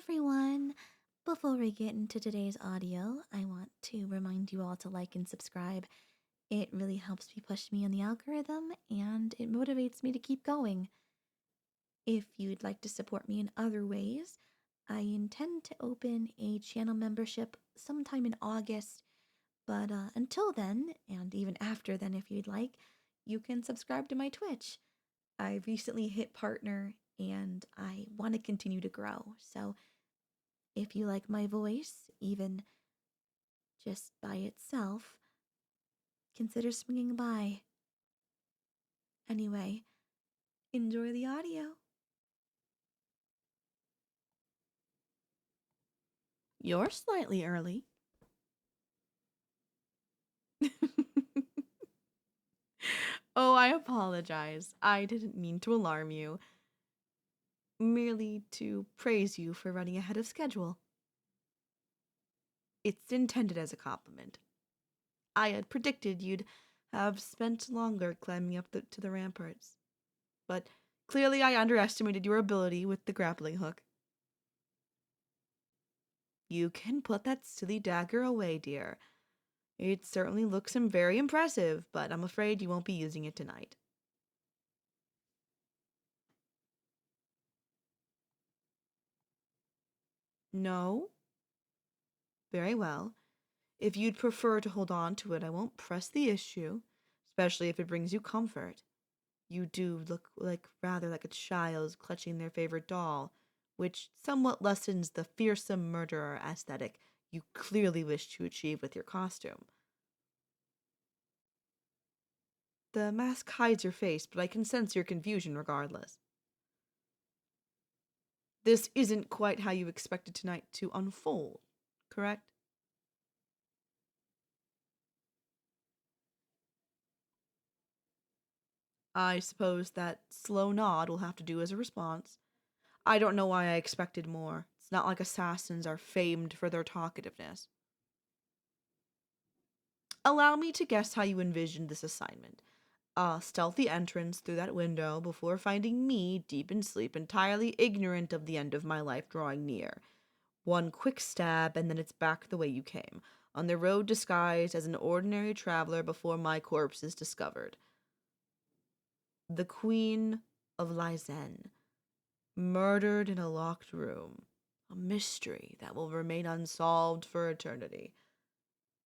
everyone! Before we get into today's audio, I want to remind you all to like and subscribe. It really helps me push me on the algorithm and it motivates me to keep going. If you'd like to support me in other ways, I intend to open a channel membership sometime in August, but until then, and even after then if you'd like, you can subscribe to my Twitch. I recently hit partner and I want to continue to grow, so if you like my voice, even just by itself, consider swinging by. Anyway, enjoy the audio. You're slightly early. Oh, I apologize. I didn't mean to alarm you. Merely to praise you for running ahead of schedule. It's intended as a compliment. I had predicted you'd have spent longer climbing up to the ramparts. But clearly I underestimated your ability with the grappling hook. You can put that silly dagger away, dear. It certainly looks very impressive, but I'm afraid you won't be using it tonight. No? Very well. If you'd prefer to hold on to it, I won't press the issue, especially if it brings you comfort. You do look rather like a child clutching their favorite doll, which somewhat lessens the fearsome murderer aesthetic you clearly wish to achieve with your costume. The mask hides your face, but I can sense your confusion regardless. This isn't quite how you expected tonight to unfold, correct? I suppose that slow nod will have to do as a response. I don't know why I expected more. It's not like assassins are famed for their talkativeness. Allow me to guess how you envisioned this assignment. A stealthy entrance through that window before finding me deep in sleep, entirely ignorant of the end of my life drawing near. One quick stab, and then it's back the way you came, on the road disguised as an ordinary traveler before my corpse is discovered. The Queen of Lysenne, murdered in a locked room. A mystery that will remain unsolved for eternity.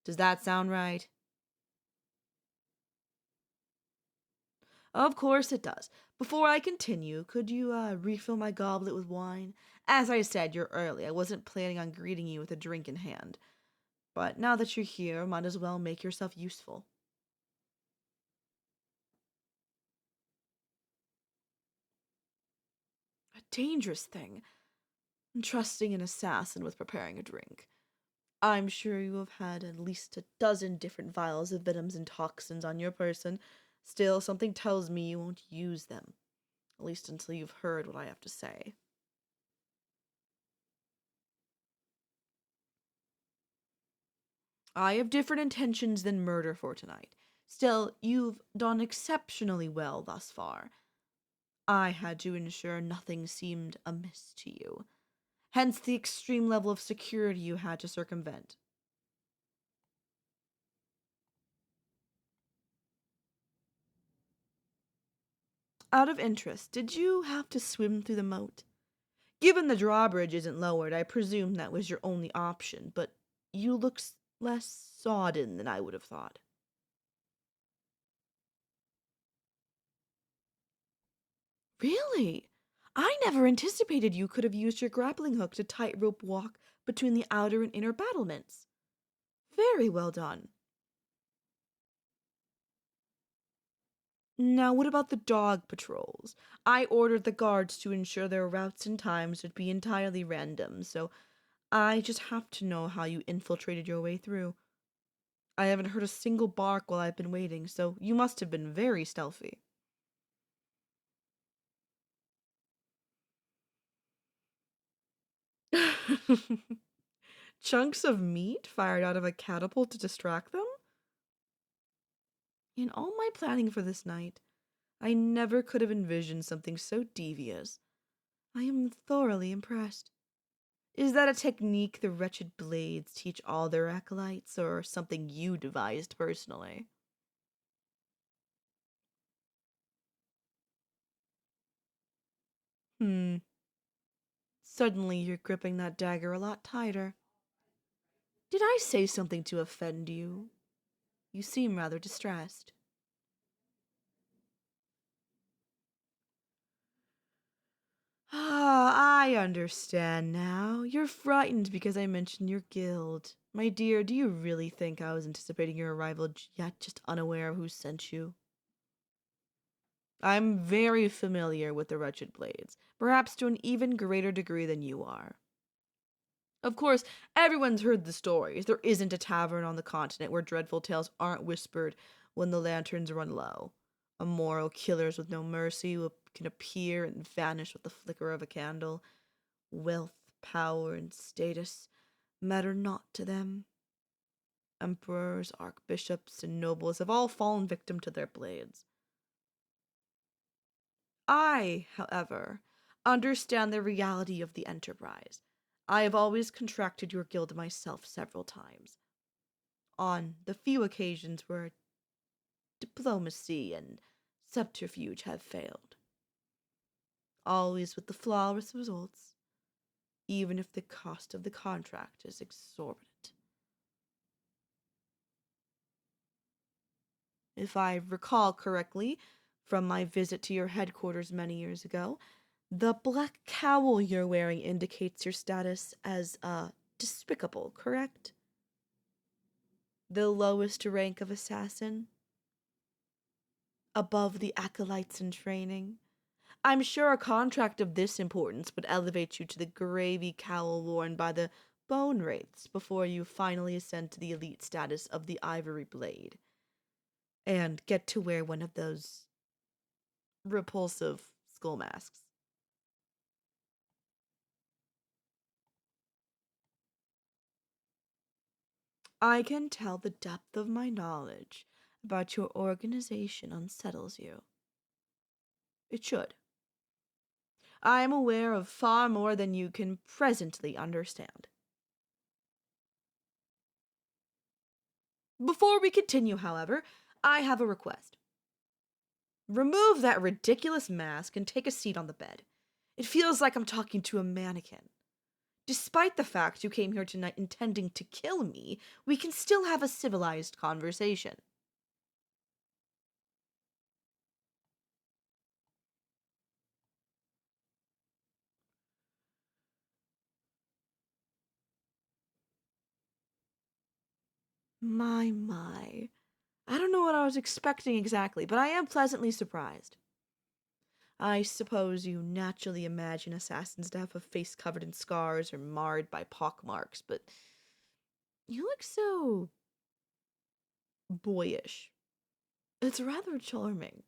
Does that sound right? Of course it does. Before I continue, could you refill my goblet with wine? As I said, you're early. I wasn't planning on greeting you with a drink in hand. But now that you're here, might as well make yourself useful. A dangerous thing. Trusting an assassin with preparing a drink. I'm sure you have had at least a dozen different vials of venoms and toxins on your person. Still, something tells me you won't use them. At least until you've heard what I have to say. I have different intentions than murder for tonight. Still, you've done exceptionally well thus far. I had to ensure nothing seemed amiss to you. Hence the extreme level of security you had to circumvent. Out of interest, did you have to swim through the moat? Given the drawbridge isn't lowered, I presume that was your only option, but you look less sodden than I would have thought. Really? I never anticipated you could have used your grappling hook to tightrope walk between the outer and inner battlements. Very well done. Now, what about the dog patrols? I ordered the guards to ensure their routes and times would be entirely random, so I just have to know how you infiltrated your way through. I haven't heard a single bark while I've been waiting, so you must have been very stealthy. Chunks of meat fired out of a catapult to distract them? In all my planning for this night, I never could have envisioned something so devious. I am thoroughly impressed. Is that a technique the Wretched Blades teach all their acolytes, or something you devised personally? Suddenly you're gripping that dagger a lot tighter. Did I say something to offend you? You seem rather distressed. Ah, I understand now. You're frightened because I mentioned your guild. My dear, do you really think I was anticipating your arrival yet just unaware of who sent you? I'm very familiar with the Wretched Blades, perhaps to an even greater degree than you are. Of course, everyone's heard the stories. There isn't a tavern on the continent where dreadful tales aren't whispered when the lanterns run low. Immoral killers with no mercy can appear and vanish with the flicker of a candle. Wealth, power, and status matter not to them. Emperors, archbishops, and nobles have all fallen victim to their blades. I, however, understand the reality of the enterprise. I have always contracted your guild myself several times. On the few occasions where diplomacy and subterfuge have failed. Always with the flawless results, even if the cost of the contract is exorbitant. If I recall correctly, from my visit to your headquarters many years ago, the black cowl you're wearing indicates your status as, despicable, correct? The lowest rank of assassin? Above the acolytes in training? I'm sure a contract of this importance would elevate you to the gravy cowl worn by the bone wraiths before you finally ascend to the elite status of the ivory blade. And get to wear one of those repulsive skull masks. I can tell the depth of my knowledge about your organization unsettles you. It should. I am aware of far more than you can presently understand. Before we continue, however, I have a request. Remove that ridiculous mask and take a seat on the bed. It feels like I'm talking to a mannequin. Despite the fact you came here tonight intending to kill me, we can still have a civilized conversation. My. I don't know what I was expecting exactly, but I am pleasantly surprised. I suppose you naturally imagine assassins to have a face covered in scars or marred by pockmarks, but you look so boyish. It's rather charming.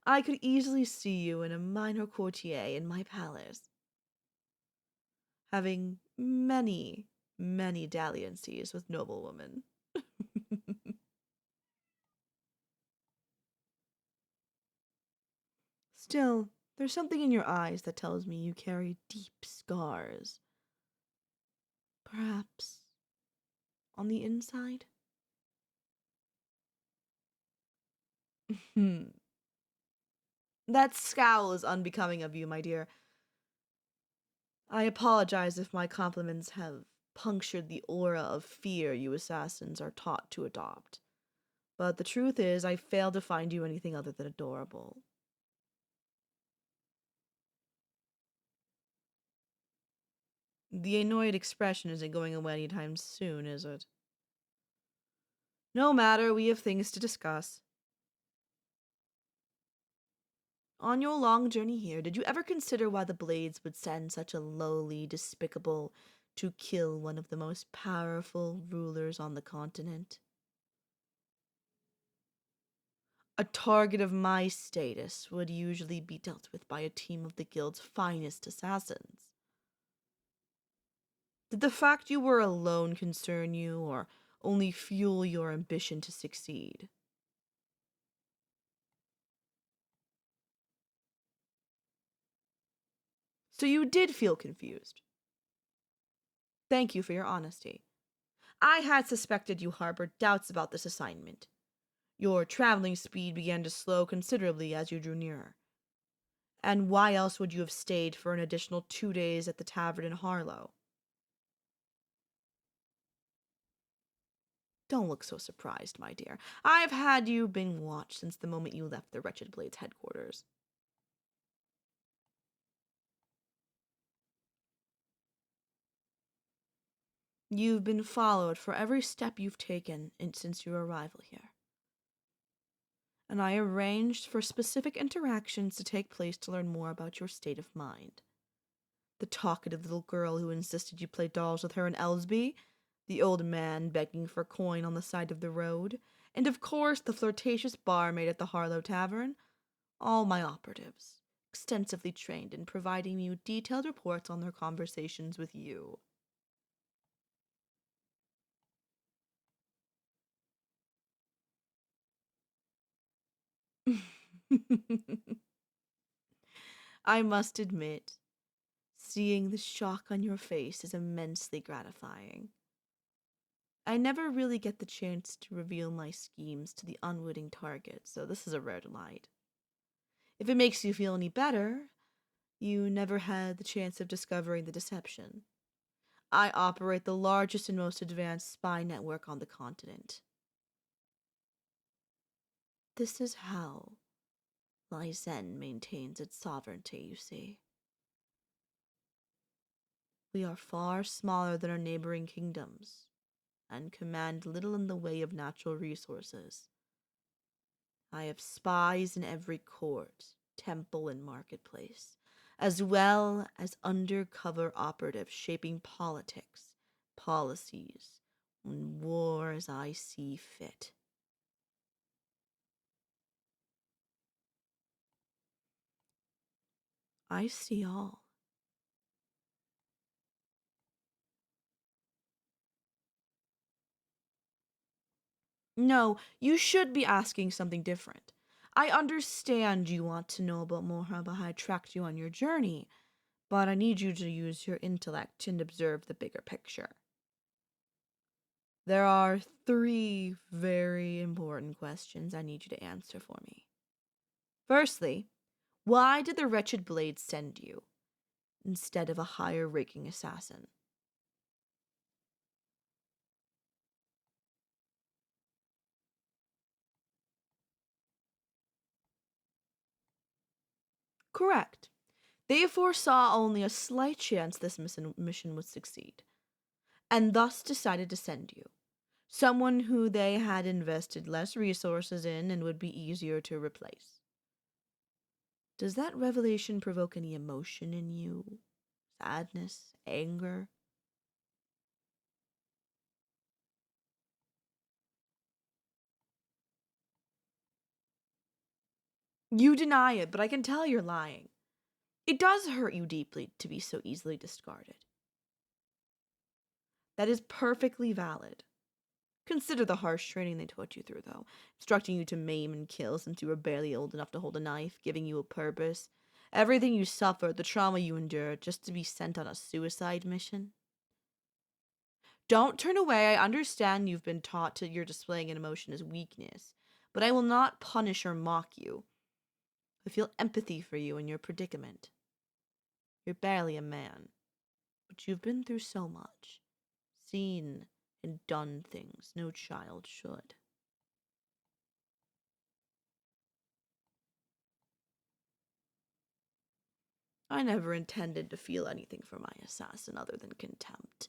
I could easily see you in a minor courtier in my palace, having many dalliances with noblewomen. Still, there's something in your eyes that tells me you carry deep scars. Perhaps on the inside? That scowl is unbecoming of you, my dear. I apologize if my compliments have punctured the aura of fear you assassins are taught to adopt. But the truth is, I fail to find you anything other than adorable. The annoyed expression isn't going away anytime soon, is it? No matter, we have things to discuss. On your long journey here, did you ever consider why the Blades would send such a lowly, despicable to kill one of the most powerful rulers on the continent? A target of my status would usually be dealt with by a team of the guild's finest assassins. Did the fact you were alone concern you, or only fuel your ambition to succeed? So you did feel confused. Thank you for your honesty. I had suspected you harbored doubts about this assignment. Your traveling speed began to slow considerably as you drew nearer. And why else would you have stayed for an additional 2 days at the tavern in Harlow? Don't look so surprised, my dear. I've had you being watched since the moment you left the Wretched Blades headquarters. You've been followed for every step you've taken since your arrival here. And I arranged for specific interactions to take place to learn more about your state of mind. The talkative little girl who insisted you play dolls with her in Elsby, the old man begging for coin on the side of the road, and of course the flirtatious barmaid at the Harlow Tavern, all my operatives, extensively trained in providing me with detailed reports on their conversations with you. I must admit, seeing the shock on your face is immensely gratifying. I never really get the chance to reveal my schemes to the unwitting target, so this is a rare delight. If it makes you feel any better, you never had the chance of discovering the deception. I operate the largest and most advanced spy network on the continent. This is how Lysenne maintains its sovereignty, you see. We are far smaller than our neighboring kingdoms, and command little in the way of natural resources. I have spies in every court, temple, and marketplace, as well as undercover operatives shaping politics, policies, and war as I see fit. I see all. No, you should be asking something different. I understand you want to know about more about how I tracked you on your journey, but I need you to use your intellect and observe the bigger picture. There are 3 very important questions I need you to answer for me. Firstly, why did the Wretched Blades send you instead of a higher ranking assassin? Correct. They foresaw only a slight chance this mission would succeed, and thus decided to send you. Someone who they had invested less resources in and would be easier to replace. Does that revelation provoke any emotion in you? Sadness? Anger? You deny it, but I can tell you're lying. It does hurt you deeply to be so easily discarded. That is perfectly valid. Consider the harsh training they put you through, though, instructing you to maim and kill since you were barely old enough to hold a knife, giving you a purpose. Everything you suffered, the trauma you endured, just to be sent on a suicide mission. Don't turn away. I understand you've been taught to you're displaying an emotion as weakness, but I will not punish or mock you. I feel empathy for you in your predicament. You're barely a man, but you've been through so much, seen and done things no child should. I never intended to feel anything for my assassin other than contempt.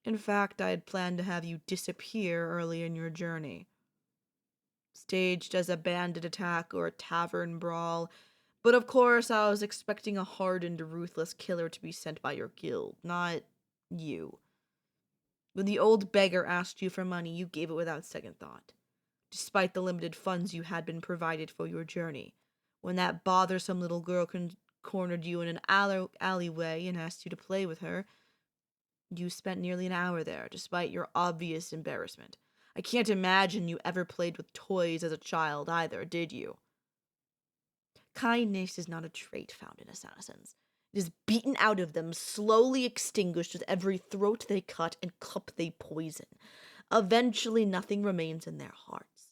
In fact, I had planned to have you disappear early in your journey. Staged as a bandit attack or a tavern brawl, but of course I was expecting a hardened, ruthless killer to be sent by your guild, not you. When the old beggar asked you for money, you gave it without second thought, despite the limited funds you had been provided for your journey. When that bothersome little girl cornered you in an alleyway and asked you to play with her, you spent nearly an hour there, despite your obvious embarrassment. I can't imagine you ever played with toys as a child either, did you? Kindness is not a trait found in assassins. It is beaten out of them, slowly extinguished with every throat they cut and cup they poison. Eventually, nothing remains in their hearts.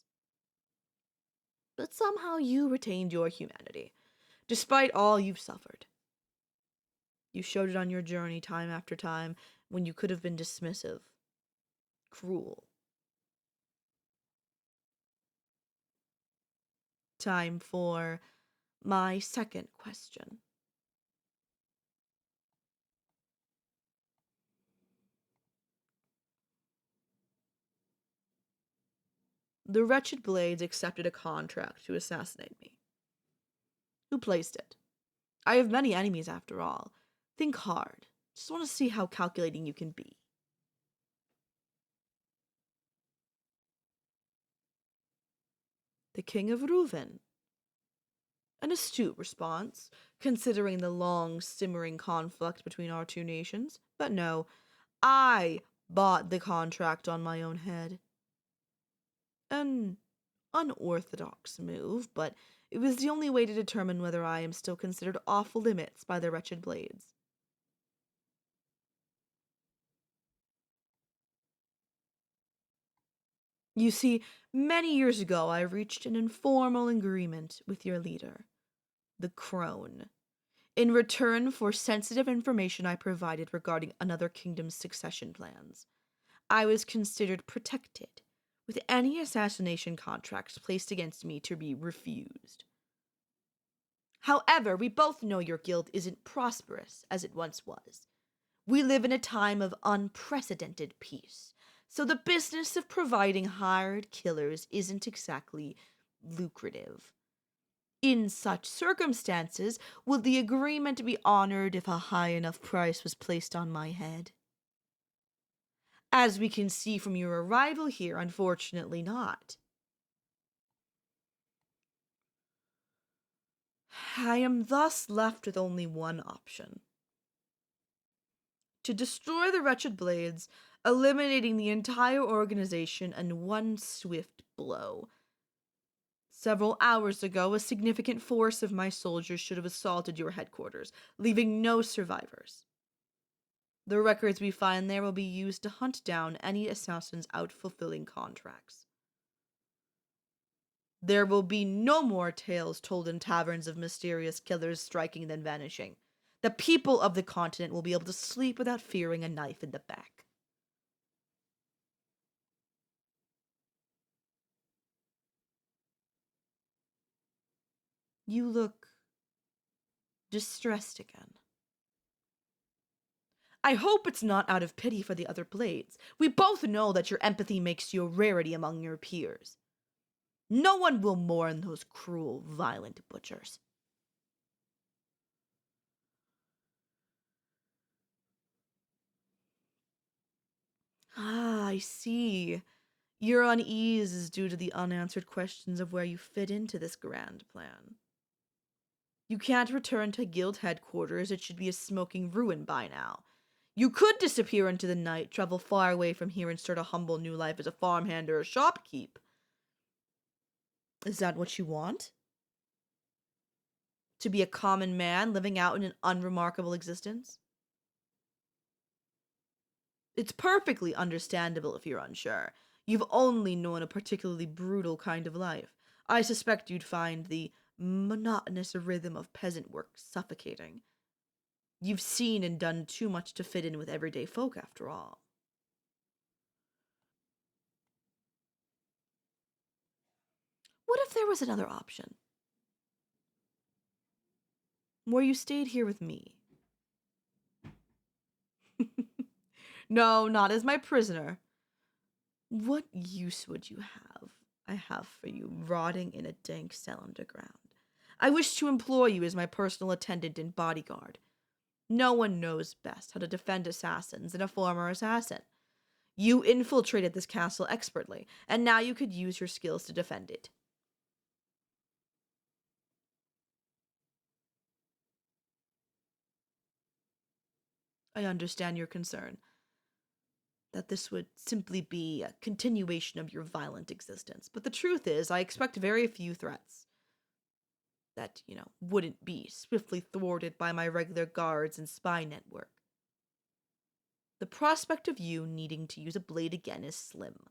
But somehow you retained your humanity, despite all you've suffered. You showed it on your journey time after time when you could have been dismissive, cruel. Time for my second question. The Wretched Blades accepted a contract to assassinate me. Who placed it? I have many enemies after all. Think hard. Just want to see how calculating you can be. The King of Reuven. An astute response, considering the long, simmering conflict between our two nations. But no, I bought the contract on my own head. An unorthodox move, but it was the only way to determine whether I am still considered off limits by the Wretched Blades. You see, many years ago I reached an informal agreement with your leader, the Crone, in return for sensitive information I provided regarding another kingdom's succession plans. I was considered protected, with any assassination contracts placed against me to be refused. However, we both know your guild isn't prosperous as it once was. We live in a time of unprecedented peace, so the business of providing hired killers isn't exactly lucrative. In such circumstances, will the agreement be honored if a high enough price was placed on my head? As we can see from your arrival here, unfortunately not. I am thus left with only one option. To destroy the Wretched Blades, eliminating the entire organization in one swift blow. Several hours ago, a significant force of my soldiers should have assaulted your headquarters, leaving no survivors. The records we find there will be used to hunt down any assassins out fulfilling contracts. There will be no more tales told in taverns of mysterious killers striking then vanishing. The people of the continent will be able to sleep without fearing a knife in the back. You look distressed again. I hope it's not out of pity for the other blades. We both know that your empathy makes you a rarity among your peers. No one will mourn those cruel, violent butchers. Ah, I see. Your unease is due to the unanswered questions of where you fit into this grand plan. You can't return to guild headquarters, it should be a smoking ruin by now. You could disappear into the night, travel far away from here, and start a humble new life as a farmhand or a shopkeep. Is that what you want? To be a common man living out in an unremarkable existence? It's perfectly understandable if you're unsure. You've only known a particularly brutal kind of life. I suspect you'd find the monotonous rhythm of peasant work suffocating. You've seen and done too much to fit in with everyday folk, after all. What if there was another option? Where you stayed here with me? No, not as my prisoner. What use would you have? I have for you, rotting in a dank cell underground. I wish to employ you as my personal attendant and bodyguard. No one knows best how to defend assassins than a former assassin. You infiltrated this castle expertly, and now you could use your skills to defend it. I understand your concern, that this would simply be a continuation of your violent existence. But the truth is, I expect very few threats. that, wouldn't be swiftly thwarted by my regular guards and spy network. The prospect of you needing to use a blade again is slim.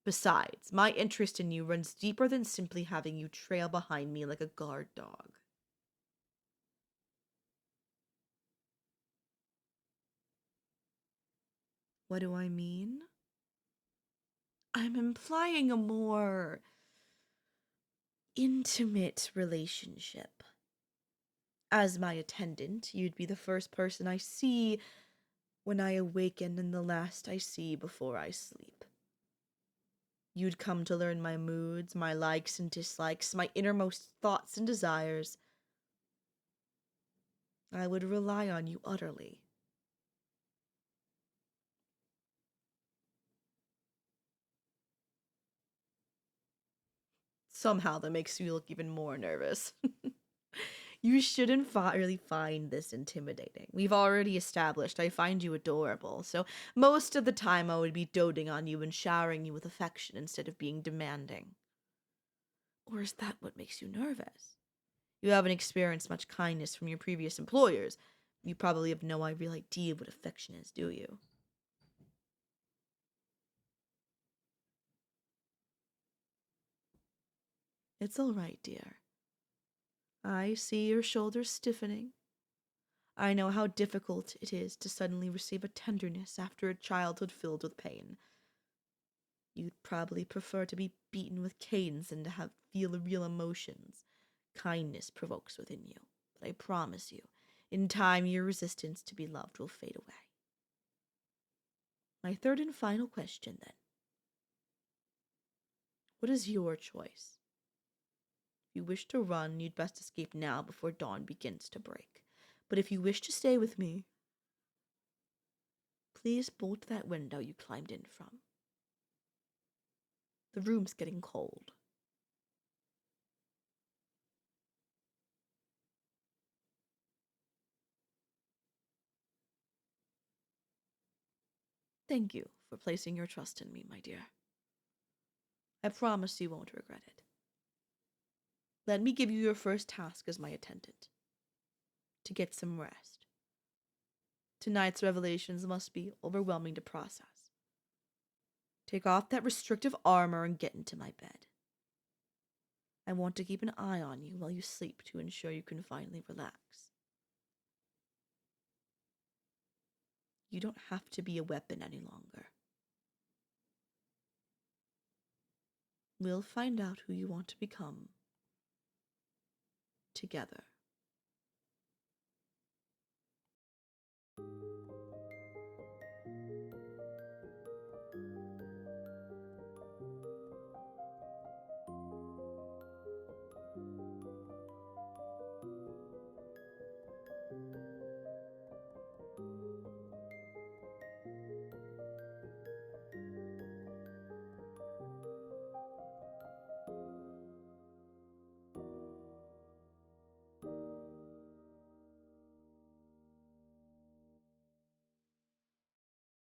Besides, my interest in you runs deeper than simply having you trail behind me like a guard dog. What do I mean? I'm implying a more intimate relationship. As my attendant, you'd be the first person I see when I awaken and the last I see before I sleep. You'd come to learn my moods, my likes and dislikes, my innermost thoughts and desires. I would rely on you utterly. Somehow that makes you look even more nervous. You shouldn't really find this intimidating. We've already established I find you adorable, so most of the time I would be doting on you and showering you with affection instead of being demanding. Or is that what makes you nervous? You haven't experienced much kindness from your previous employers. You probably have no real idea what affection is, do you? It's all right, dear. I see your shoulders stiffening. I know how difficult it is to suddenly receive a tenderness after a childhood filled with pain. You'd probably prefer to be beaten with canes than to feel real emotions kindness provokes within you. But I promise you, in time your resistance to be loved will fade away. My third and final question, then. What is your choice? If you wish to run, you'd best escape now before dawn begins to break. But if you wish to stay with me, please bolt that window you climbed in from. The room's getting cold. Thank you for placing your trust in me, my dear. I promise you won't regret it. Let me give you your first task as my attendant. To get some rest. Tonight's revelations must be overwhelming to process. Take off that restrictive armor and get into my bed. I want to keep an eye on you while you sleep to ensure you can finally relax. You don't have to be a weapon any longer. We'll find out who you want to become together.